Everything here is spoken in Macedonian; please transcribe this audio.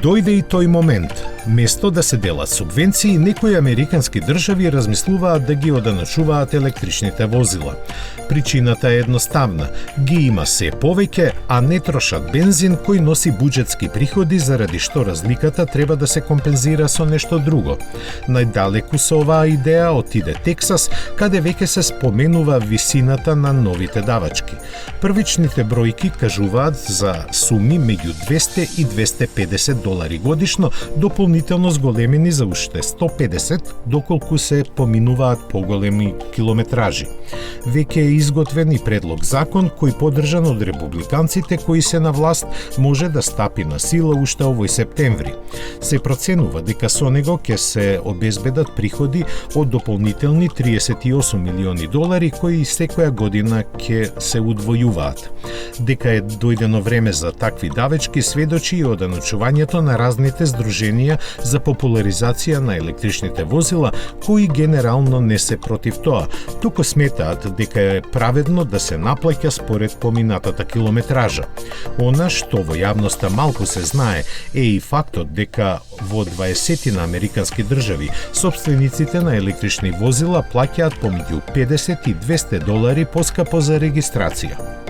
Дојде и тој момент. Место да се делат субвенции, некои американски држави размислуваат да ги оданачуваат електричните возила. Причината е едноставна. Ги има се повеќе, а не трошат бензин кој носи буџетски приходи, заради што разликата треба да се компензира со нешто друго. Најдалеку со оваа идеја отиде Тексас, каде веќе се споменува висината на новите давачки. Првичните бројки кажуваат за суми меѓу 200 и 250 долари годишно, дополнително зголемени за уште 150, доколку се поминуваат поголеми километражи. Веќе е изготвен и предлог закон кој, поддржан од републиканците кои се на власт, може да стапи на сила уште овој септември. Се проценува дека со него ќе се обезбедат приходи од дополнителни 38 милиони долари кои секоја година ќе се удвојуваат. Дека е дојдено време за такви давечки сведочи и оданочувањето на разните здруженија за популаризација на електричните возила, кои генерално не се против тоа, туку сметаат дека е праведно да се наплаќа според поминатата километража. Она што во јавноста малку се знае е и фактот дека во 20 на американски држави сопствениците на електрични возила плаќаат помеѓу 50 и 200 долари поскапо за регистрација.